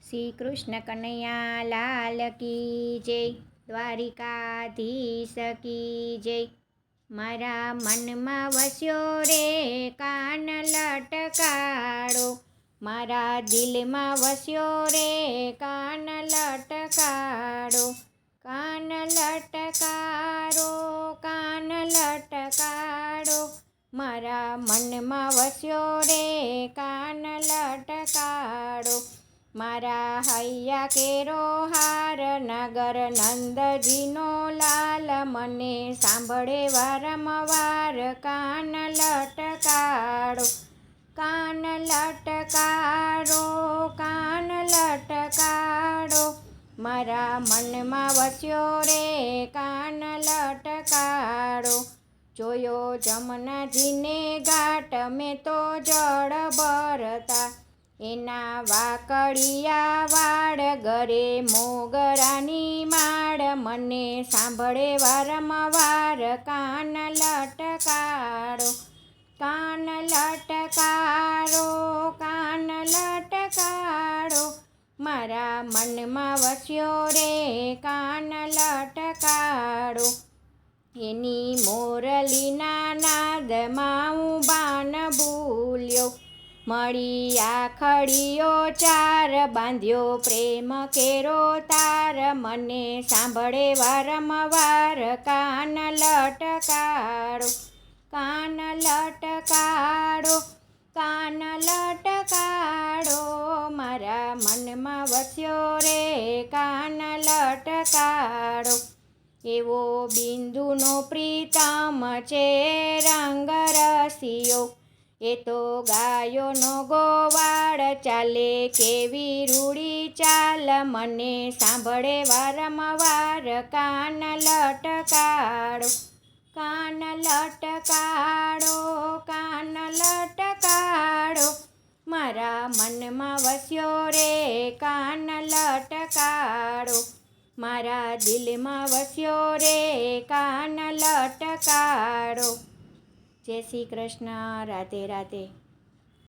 શ્રી કૃષ્ણ કનૈયા લાલ કી જય, દ્વારિકાધીશ કી જય. મારા મનમાં વસ્યો રે કાન લટકાડો, મારા દિલમાં વસ્યો રે કાન લટકાડો. કાન લટકાડો, કાન લટકાડો, મારા મનમાં વસ્યો રે કાન લટકાડો. મારા હૈયા કેરો હાર નગર નંદજીનો લાલ, મને સાંભળે વારંવાર કાન લટકાડો. કાન લટકાડો, કાન લટકાડો, મારા મનમાં વસ્યો રે કાન લટકાડો. જોયો જમનાજીને ઘાટ મેં તો જળ ભરતા, એના વાકડિયા વાળ ગરે મોગરાની માળ, મને સાંભળે વારંવાર કાન લટકાડો. કાન લટકાડો, કાન લટકાડો, મારા મનમાં વસ્યો રે કાન લટકાડો. એની મોરલીના નાદમાં હું બાન ભૂલ્યો, મળી આખડીઓ ચાર, બાંધ્યો પ્રેમ કેરો તાર, મને સાંભળે વારંવાર કાન લટકાડો. કાન લટકાડો, કાન લટકાડો, મારા મનમાં વસ્યો રે કાન લટકાડો. એવો બિંદુનો પ્રીતમ છે રંગ રસિયો, એ તો ગાયોનો ગોવાળ, ચાલે કેવી રૂડી ચાલ, મને સાંભળે વારંવાર કાન લટકાડો. કાન લટકાડો, કાન લટકાડો, મારા મનમાં વસ્યો રે કાન લટકાડો. મારા દિલમાં વસ્યો રે કાન લટકાડો. જય શ્રી કૃષ્ણ. રાધે રાધે.